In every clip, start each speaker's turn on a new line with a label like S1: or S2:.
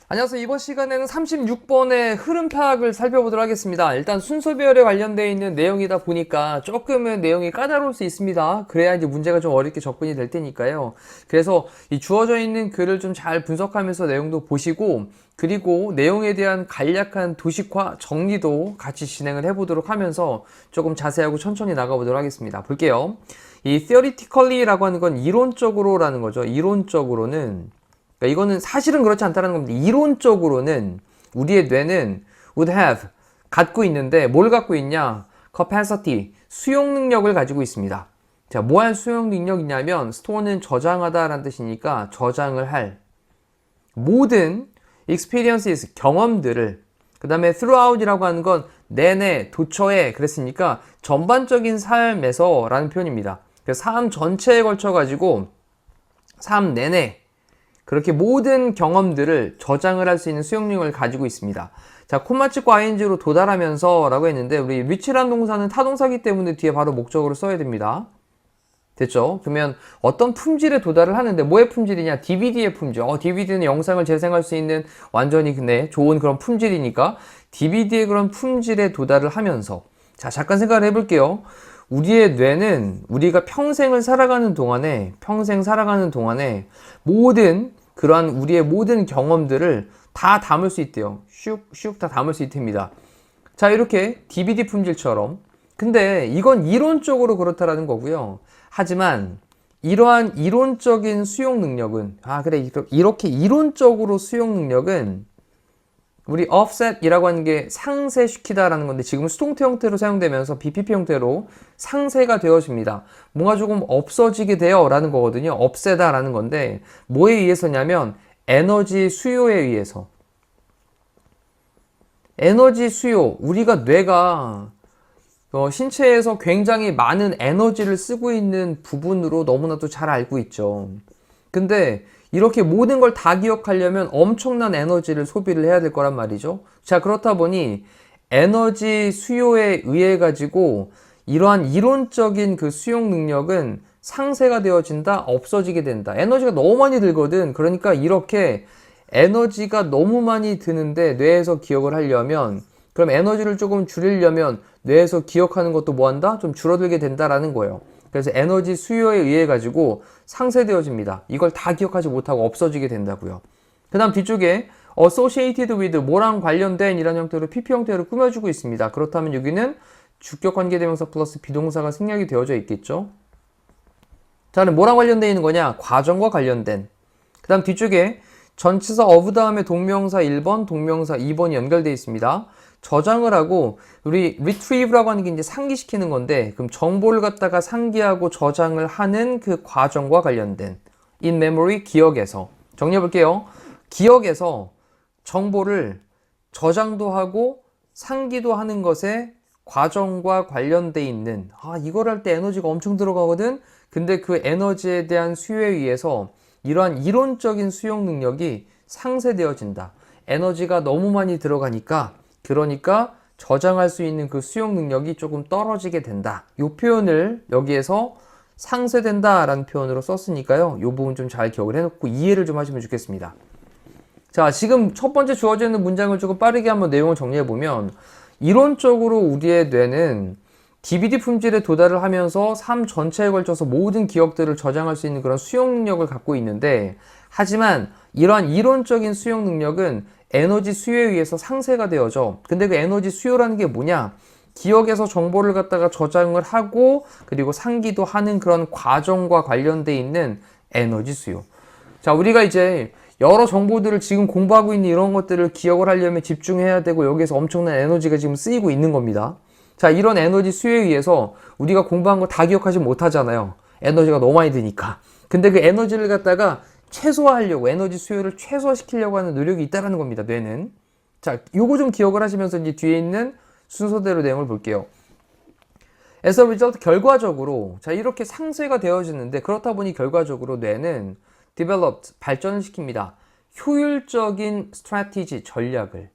S1: 안녕하세요. 이번 시간에는 36번의 흐름 파악을 살펴보도록 하겠습니다. 일단 순서별에 관련되어 있는 내용이다 보니까 조금은 내용이 까다로울 수 있습니다. 그래야 이제 문제가 좀 어렵게 접근이 될 테니까요. 그래서 이 주어져 있는 글을 좀 잘 분석하면서 내용도 보시고, 그리고 내용에 대한 간략한 도식화, 정리도 같이 진행을 해보도록 하면서 조금 자세하고 천천히 나가보도록 하겠습니다. 볼게요. 이 theoretically라고 하는 건 이론적으로라는 거죠. 이론적으로는, 그러니까 이거는 사실은 그렇지 않다는 겁니다. 이론적으로는 우리의 뇌는 would have, 갖고 있는데 뭘 갖고 있냐? capacity, 수용 능력을 가지고 있습니다. 자, 뭐할 수용 능력이냐면 store는 저장하다 라는 뜻이니까 저장을 할 모든 experiences, 경험들을, 그 다음에 throughout이라고 하는 건 내내, 도처에, 그랬으니까 전반적인 삶에서 라는 표현입니다. 그래서 삶 전체에 걸쳐 가지고 삶 내내 그렇게 모든 경험들을 저장을 할 수 있는 수용력을 가지고 있습니다. 자, 콤마 찍고 ing로 도달하면서 라고 했는데, 우리 reach란 동사는 타동사기 때문에 뒤에 바로 목적어를 써야 됩니다. 됐죠? 그러면 어떤 품질에 도달을 하는데, 뭐의 품질이냐? DVD의 품질. DVD는 영상을 재생할 수 있는 완전히 근데 좋은 그런 품질이니까 DVD의 그런 품질에 도달을 하면서, 자, 잠깐 생각을 해볼게요. 우리의 뇌는 우리가 평생 살아가는 동안에 그러한 우리의 모든 경험들을 다 담을 수 있대요. 슉슉 다 담을 수 있답니다. 자, 이렇게 DVD 품질처럼. 근데 이건 이론적으로 그렇다라는 거고요. 하지만 이러한 이론적인 수용 능력은, 이렇게 이론적으로 수용 능력은 우리 offset이라고 하는 게 상쇄시키다 라는 건데, 지금 수동태 형태로 사용되면서 BPP 형태로 상쇄가 되어집니다. 뭔가 조금 없어지게 돼요 라는 거거든요. 없애다 라는 건데, 뭐에 의해서냐면 에너지 수요에 의해서. 에너지 수요, 우리가 뇌가 신체에서 굉장히 많은 에너지를 쓰고 있는 부분으로 너무나도 잘 알고 있죠. 근데 이렇게 모든 걸 다 기억하려면 엄청난 에너지를 소비를 해야 될 거란 말이죠. 자, 그렇다 보니 에너지 수요에 의해 가지고 이러한 이론적인 그 수용 능력은 상쇄가 되어진다, 없어지게 된다. 에너지가 너무 많이 들거든. 그러니까 이렇게 에너지가 너무 많이 드는데 뇌에서 기억을 하려면, 그럼 에너지를 조금 줄이려면 뇌에서 기억하는 것도 뭐 한다? 좀 줄어들게 된다라는 거예요. 그래서 에너지 수요에 의해 가지고 상쇄되어집니다. 이걸 다 기억하지 못하고 없어지게 된다고요. 그 다음 뒤쪽에 associated with, 뭐랑 관련된 이라는 형태로 PP 형태로 꾸며주고 있습니다. 그렇다면 여기는 주격 관계대명사 플러스 비동사가 생략이 되어져 있겠죠. 자, 그럼 뭐랑 관련되어 있는 거냐? 과정과 관련된. 그 다음 뒤쪽에 전치사 of 다음에 동명사 1번, 동명사 2번이 연결되어 있습니다. 저장을 하고, 우리 retrieve라고 하는 게 이제 상기시키는 건데, 그럼 정보를 갖다가 상기하고 저장을 하는 그 과정과 관련된 in memory, 기억에서. 정리해 볼게요. 기억에서 정보를 저장도 하고 상기도 하는 것에 과정과 관련돼 있는, 이걸 할 때 에너지가 엄청 들어가거든. 근데 그 에너지에 대한 수요에 의해서 이러한 이론적인 수용 능력이 상쇄되어진다. 에너지가 너무 많이 들어가니까, 그러니까 저장할 수 있는 그 수용 능력이 조금 떨어지게 된다. 이 표현을 여기에서 상쇄된다 라는 표현으로 썼으니까요. 이 부분 좀 잘 기억을 해놓고 이해를 좀 하시면 좋겠습니다. 자, 지금 첫 번째 주어져 있는 문장을 조금 빠르게 한번 내용을 정리해보면, 이론적으로 우리의 뇌는 DVD 품질에 도달을 하면서 삶 전체에 걸쳐서 모든 기억들을 저장할 수 있는 그런 수용 능력을 갖고 있는데, 하지만 이러한 이론적인 수용 능력은 에너지 수요에 의해서 상쇄가 되어져. 근데 그 에너지 수요라는 게 뭐냐? 기억에서 정보를 갖다가 저장을 하고 그리고 상기도 하는 그런 과정과 관련돼 있는 에너지 수요. 자, 우리가 이제 여러 정보들을 지금 공부하고 있는 이런 것들을 기억을 하려면 집중해야 되고, 여기에서 엄청난 에너지가 지금 쓰이고 있는 겁니다. 자, 이런 에너지 수요에 의해서 우리가 공부한 거 다 기억하지 못하잖아요. 에너지가 너무 많이 드니까. 근데 그 에너지를 갖다가 최소화하려고, 에너지 수요를 최소화시키려고 하는 노력이 있다는 겁니다, 뇌는. 자, 요거 좀 기억을 하시면서 이제 뒤에 있는 순서대로 내용을 볼게요. As a result, 결과적으로, 자, 이렇게 상쇄가 되어지는데, 그렇다 보니 결과적으로 뇌는 developed, 발전을 시킵니다. 효율적인 strategy, 전략을.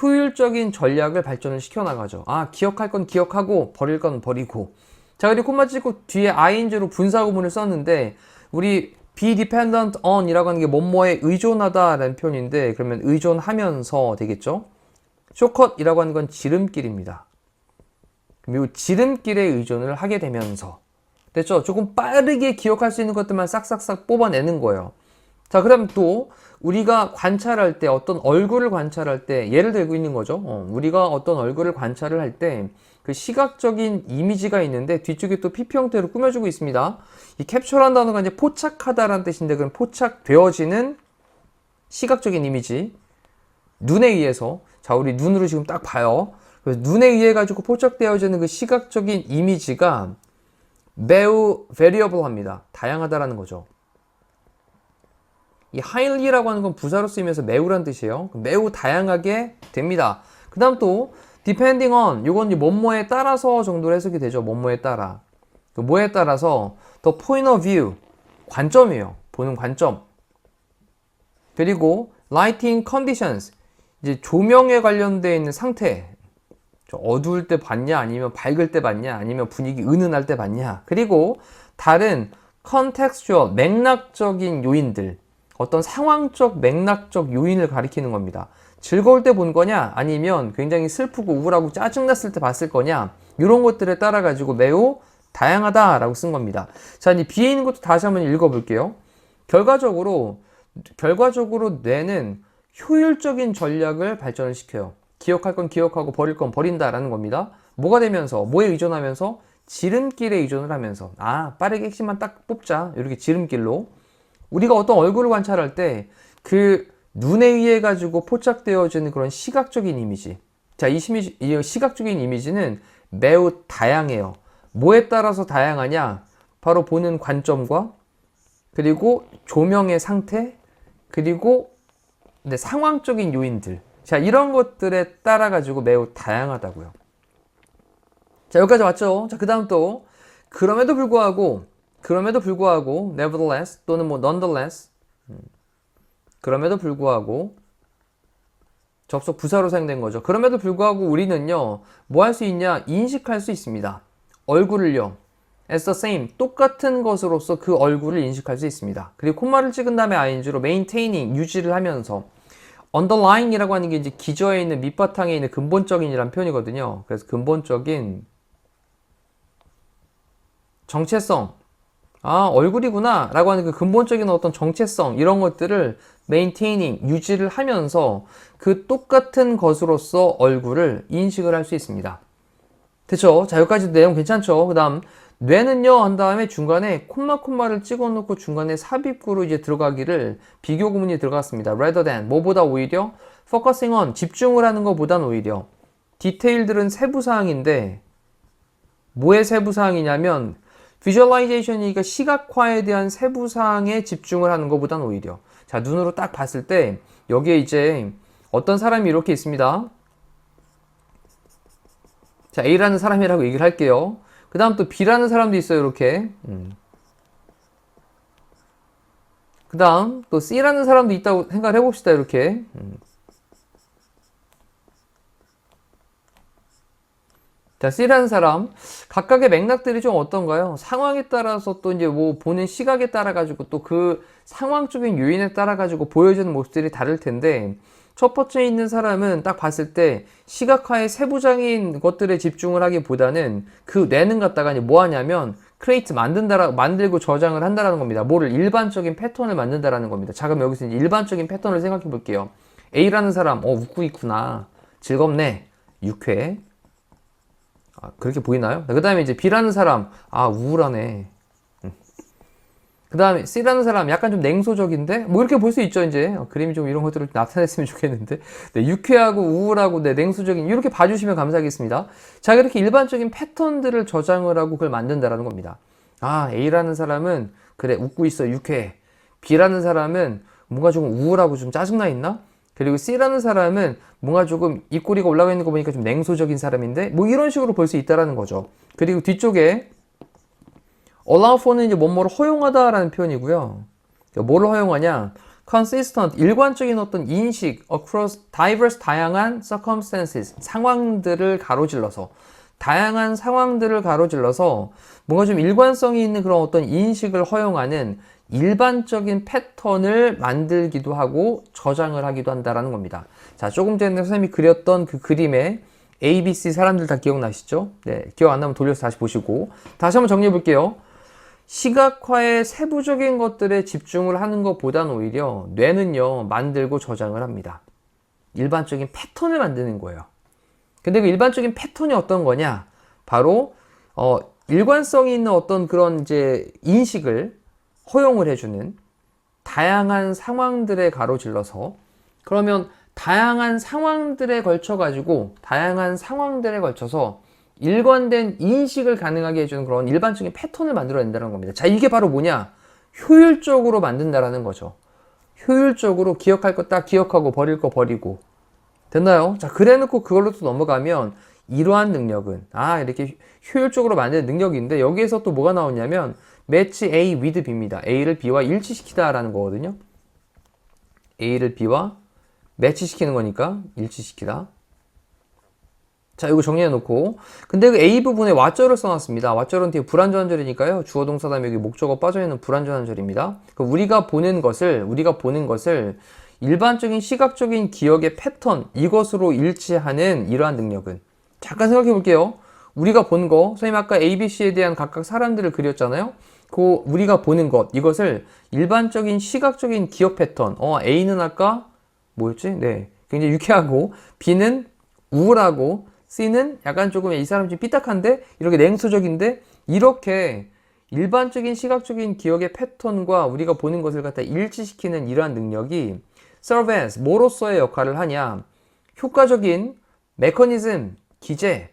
S1: 효율적인 전략을 발전을 시켜나가죠. 아, 기억할 건 기억하고 버릴 건 버리고. 자, 그리고 콤마 찍고 뒤에 ing로 분사구문을 썼는데 우리 be dependent on 이라고 하는 게 뭐뭐에 의존하다 라는 표현인데 그러면 의존하면서 되겠죠. shortcut 이라고 하는 건 지름길입니다. 그럼 이 지름길에 의존을 하게 되면서 됐죠? 조금 빠르게 기억할 수 있는 것들만 싹싹싹 뽑아내는 거예요. 자, 그럼 또 우리가 관찰할 때 어떤 얼굴을 관찰할 때 예를 들고 있는 거죠. 우리가 어떤 얼굴을 관찰을 할 때 그 시각적인 이미지가 있는데 뒤쪽에 또 PP 형태로 꾸며주고 있습니다. 이 캡처라는 단어가 이제 포착하다라는 뜻인데 그럼 포착되어지는 시각적인 이미지 눈에 의해서 자 우리 눈으로 지금 딱 봐요. 그래서 눈에 의해 가지고 포착되어지는 그 시각적인 이미지가 매우 variable 합니다. 다양하다라는 거죠. 이 highly라고 하는 건 부사로 쓰이면서 매우란 뜻이에요. 매우 다양하게 됩니다. 그 다음 또 depending on 이건 뭐뭐에 따라서 정도로 해석이 되죠. 뭐뭐에 따라. 그 뭐에 따라서 the point of view 관점이에요. 보는 관점. 그리고 lighting conditions 이제 조명에 관련되어 있는 상태. 어두울 때 봤냐 아니면 밝을 때 봤냐 아니면 분위기 은은할 때 봤냐. 그리고 다른 contextual 맥락적인 요인들 어떤 상황적 맥락적 요인을 가리키는 겁니다. 즐거울 때 본 거냐 아니면 굉장히 슬프고 우울하고 짜증났을 때 봤을 거냐 이런 것들에 따라 가지고 매우 다양하다라고 쓴 겁니다. 자, 이 뒤에 있는 것도 다시 한번 읽어볼게요. 결과적으로 뇌는 효율적인 전략을 발전을 시켜요. 기억할 건 기억하고 버릴 건 버린다라는 겁니다. 뭐가 되면서 뭐에 의존하면서 지름길에 의존을 하면서 빠르게 핵심만 딱 뽑자 이렇게 지름길로 우리가 어떤 얼굴을 관찰할 때 그 눈에 의해 가지고 포착되어지는 그런 시각적인 이미지. 자, 이 시각적인 이미지는 매우 다양해요. 뭐에 따라서 다양하냐? 바로 보는 관점과 그리고 조명의 상태 그리고 상황적인 요인들. 자, 이런 것들에 따라 가지고 매우 다양하다고요. 자, 여기까지 왔죠? 자, 그 다음 또 그럼에도 불구하고 nevertheless 또는 nonetheless 그럼에도 불구하고 접속 부사로 사용된 거죠. 그럼에도 불구하고 우리는요 뭐 할 수 있냐 인식할 수 있습니다. 얼굴을요 as the same 똑같은 것으로서 그 얼굴을 인식할 수 있습니다. 그리고 콤마를 찍은 다음에 ing로 maintaining 유지를 하면서 underlying 이라고 하는 게 이제 기저에 있는 밑바탕에 있는 근본적인 이란 표현이거든요. 그래서 근본적인 정체성 얼굴이구나 라고 하는 그 근본적인 어떤 정체성 이런 것들을 maintaining 유지를 하면서 그 똑같은 것으로서 얼굴을 인식을 할 수 있습니다. 됐죠? 자, 여기까지 내용 괜찮죠? 그 다음 뇌는요 한 다음에 중간에 콤마를 찍어 놓고 중간에 삽입구로 이제 들어가기를 비교 구문이 들어갔습니다. rather than 뭐보다 오히려 focusing on 집중을 하는 것보다는 오히려 디테일들은 세부사항인데 뭐의 세부사항이냐면 visualization이니까 시각화에 대한 세부사항에 집중을 하는 것보다는 오히려 자 눈으로 딱 봤을 때 여기에 이제 어떤 사람이 이렇게 있습니다. 자 A라는 사람이라고 얘기를 할게요. 그 다음 또 B라는 사람도 있어요. 이렇게 그 다음 또 C라는 사람도 있다고 생각을 해봅시다. 이렇게 자, C라는 사람 각각의 맥락들이 좀 어떤가요? 상황에 따라서 또 이제 뭐 보는 시각에 따라 가지고 또 그 상황적인 요인에 따라 가지고 보여지는 모습들이 다를 텐데 첫 번째 있는 사람은 딱 봤을 때 시각화의 세부적인 것들에 집중을 하기보다는 그 뇌는 갖다가 이제 뭐 하냐면 크리에이트 만들고 저장을 한다라는 겁니다. 뭐를 일반적인 패턴을 만든다라는 겁니다. 자, 그럼 여기서 이제 일반적인 패턴을 생각해 볼게요. A라는 사람 웃고 있구나. 즐겁네. 유쾌. 그렇게 보이나요? 그 다음에 이제 B라는 사람, 우울하네. 그 다음에 C라는 사람, 약간 좀 냉소적인데? 뭐 이렇게 볼 수 있죠, 이제. 그림이 좀 이런 것들을 나타냈으면 좋겠는데. 네, 유쾌하고 우울하고, 네, 냉소적인, 이렇게 봐주시면 감사하겠습니다. 자, 이렇게 일반적인 패턴들을 저장을 하고 그걸 만든다라는 겁니다. A라는 사람은, 그래, 웃고 있어, 유쾌해. B라는 사람은 뭔가 좀 우울하고 좀 짜증나 있나? 그리고 C라는 사람은 뭔가 조금 입꼬리가 올라가 있는 거 보니까 좀 냉소적인 사람인데 뭐 이런 식으로 볼 수 있다라는 거죠. 그리고 뒤쪽에 allow for는 이제 뭐뭐를 허용하다라는 표현이고요. 뭐를 허용하냐? consistent, 일관적인 어떤 인식, across diverse, 다양한 circumstances, 상황들을 가로질러서, 다양한 상황들을 가로질러서 뭔가 좀 일관성이 있는 그런 어떤 인식을 허용하는 일반적인 패턴을 만들기도 하고 저장을 하기도 한다라는 겁니다. 자, 조금 전에 선생님이 그렸던 그 그림에 ABC 사람들 다 기억나시죠? 네, 기억 안 나면 돌려서 다시 보시고 다시 한번 정리해 볼게요. 시각화의 세부적인 것들에 집중을 하는 것보다는 오히려 뇌는요, 만들고 저장을 합니다. 일반적인 패턴을 만드는 거예요. 근데 그 일반적인 패턴이 어떤 거냐? 바로 일관성이 있는 어떤 그런 이제 인식을 허용을 해주는 다양한 상황들에 가로질러서, 그러면 다양한 상황들에 걸쳐서 일관된 인식을 가능하게 해주는 그런 일반적인 패턴을 만들어낸다는 겁니다. 자, 이게 바로 뭐냐? 효율적으로 만든다라는 거죠. 효율적으로 기억할 거 딱 기억하고 버릴 거 버리고. 됐나요? 자, 그래 놓고 그걸로 또 넘어가면 이러한 능력은 이렇게 효율적으로 만드는 능력인데 여기에서 또 뭐가 나오냐면 match A with B입니다. A를 B와 일치시키다 라는 거거든요. A를 B와 매치시키는 거니까 일치시키다. 자, 이거 정리해 놓고, 근데 그 A 부분에 what절을 써놨습니다. what절은 되게 불완전한 절이니까요. 주어 동사 다음에 여기 목적어 빠져있는 불완전한 절입니다. 우리가 보는 것을 일반적인 시각적인 기억의 패턴, 이것으로 일치하는 이러한 능력은, 잠깐 생각해 볼게요. 우리가 본 거, 선생님 아까 ABC에 대한 각각 사람들을 그렸잖아요. 그 우리가 보는 것, 이것을 일반적인 시각적인 기억 패턴, A는 아까 뭐였지? 네, 굉장히 유쾌하고, B는 우울하고, C는 약간 조금 이 사람 좀 삐딱한데, 이렇게 냉소적인데, 이렇게 일반적인 시각적인 기억의 패턴과 우리가 보는 것을 갖다 일치시키는 이러한 능력이 serve as, 뭐로서의 역할을 하냐? 효과적인 메커니즘, 기제,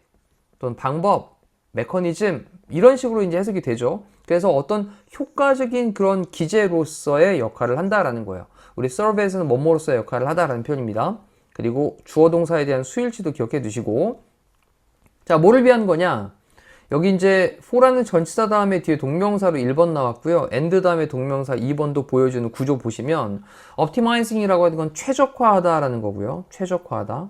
S1: 또는 방법, 메커니즘, 이런 식으로 이제 해석이 되죠. 그래서 어떤 효과적인 그런 기제로서의 역할을 한다라는 거예요. 우리 serve as는 뭐뭐로서의 역할을 하다라는 표현입니다. 그리고 주어 동사에 대한 수일치도 기억해 두시고, 자, 뭐를 위한 거냐? 여기 이제 for라는 전치사 다음에 뒤에 동명사로 1번 나왔고요. and 다음에 동명사 2번도 보여주는 구조 보시면 optimizing이라고 하는 건 최적화하다라는 거고요. 최적화하다.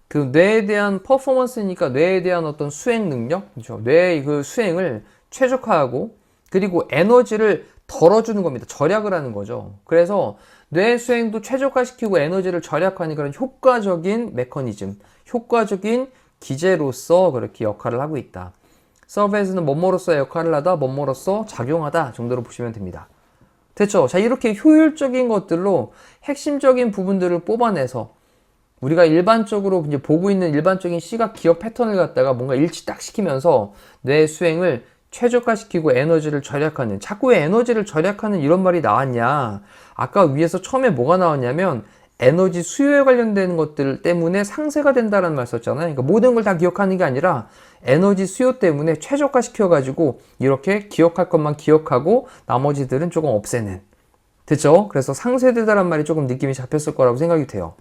S1: 그 뇌에 대한 퍼포먼스니까 뇌에 대한 어떤 수행 능력, 그렇죠? 뇌의 그 수행을 최적화하고, 그리고 에너지를 덜어주는 겁니다. 절약을 하는 거죠. 그래서 뇌 수행도 최적화시키고 에너지를 절약하는 그런 효과적인 메커니즘, 효과적인 기제로서 그렇게 역할을 하고 있다. 서비스는 뭐뭐로서의 역할을 하다, 뭐뭐로서 작용하다 정도로 보시면 됩니다. 됐죠? 자, 이렇게 효율적인 것들로 핵심적인 부분들을 뽑아내서 우리가 일반적으로 이제 보고 있는 일반적인 시각 기억 패턴을 갖다가 뭔가 일치 딱 시키면서 뇌 수행을 최적화시키고 에너지를 절약하는, 자꾸 왜 에너지를 절약하는 이런 말이 나왔냐? 아까 위에서 처음에 뭐가 나왔냐면 에너지 수요에 관련되는 것들 때문에 상쇄가 된다는 말 썼잖아요. 그러니까 모든 걸 다 기억하는 게 아니라 에너지 수요 때문에 최적화시켜가지고 이렇게 기억할 것만 기억하고 나머지들은 조금 없애는. 됐죠? 그래서 상쇄되다란 말이 조금 느낌이 잡혔을 거라고 생각이 돼요.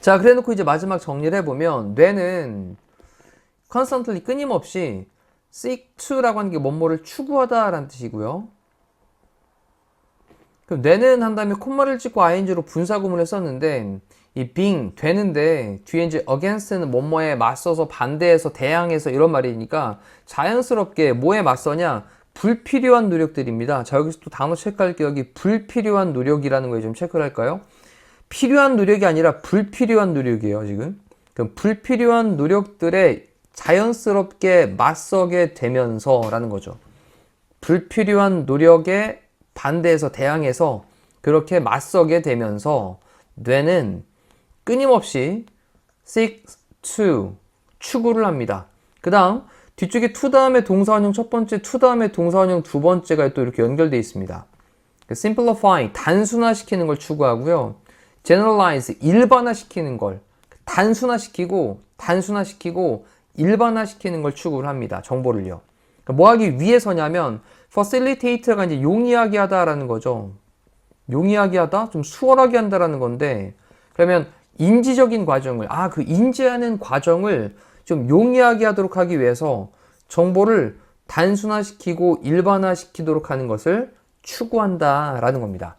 S1: 자, 그래 놓고 이제 마지막 정리를 해보면 뇌는 constantly, 끊임없이 seek to라고 하는 게 뭐뭐를 추구하다 라는 뜻이고요. 그럼 뇌는 한 다음에 콤마를 찍고 ing로 분사구문을 썼는데 이 being, 되는데 뒤에 이제 against는 뭐뭐에 맞서서 반대해서 대항해서 이런 말이니까 자연스럽게 뭐에 맞서냐? 불필요한 노력들입니다. 자, 여기서 또 단어 체크할게요. 여기 불필요한 노력이라는 거에 좀 체크를 할까요? 필요한 노력이 아니라 불필요한 노력이에요, 지금. 그럼 불필요한 노력들에 자연스럽게 맞서게 되면서 라는 거죠. 불필요한 노력에 반대해서 대항해서 그렇게 맞서게 되면서 뇌는 끊임없이 seek to, 추구를 합니다. 그 다음 뒤쪽에 to 다음에 동사원형 첫 번째, to 다음에 동사원형 두 번째가 또 이렇게 연결되어 있습니다. simplify, 단순화시키는 걸 추구하고요. generalize, 일반화시키는 걸 단순화시키고 일반화시키는 걸 추구를 합니다. 정보를요. 그러니까 뭐 하기 위해서냐면 facilitate가 이제 용이하게 하다라는 거죠. 용이하게 하다, 좀 수월하게 한다라는 건데, 그러면 인지적인 과정을, 그 인지하는 과정을 좀 용이하게 하도록 하기 위해서 정보를 단순화시키고 일반화시키도록 하는 것을 추구한다라는 겁니다.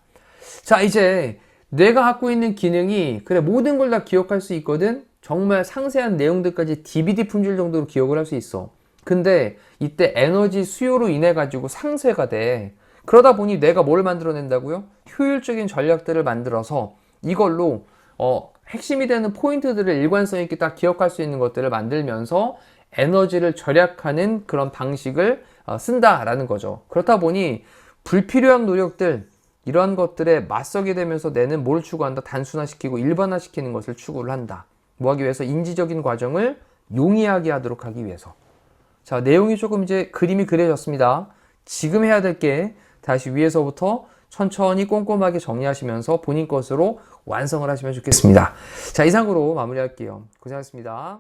S1: 자, 이제 뇌가 갖고 있는 기능이 그래 모든 걸 다 기억할 수 있거든. 정말 상세한 내용들까지 DVD 품질 정도로 기억을 할 수 있어. 근데 이때 에너지 수요로 인해 가지고 상쇄가 돼. 그러다 보니 뇌가 뭘 만들어낸다고요? 효율적인 전략들을 만들어서 이걸로 핵심이 되는 포인트들을 일관성 있게 딱 기억할 수 있는 것들을 만들면서 에너지를 절약하는 그런 방식을 쓴다라는 거죠. 그렇다 보니 불필요한 노력들, 이러한 것들에 맞서게 되면서 뇌는 뭘 추구한다? 단순화시키고 일반화시키는 것을 추구를 한다. 뭐 하기 위해서? 인지적인 과정을 용이하게 하도록 하기 위해서. 자, 내용이 조금 이제 그림이 그려졌습니다. 지금 해야 될 게 다시 위에서부터 천천히 꼼꼼하게 정리하시면서 본인 것으로 완성을 하시면 좋겠습니다. 자, 이상으로 마무리할게요. 고생하셨습니다.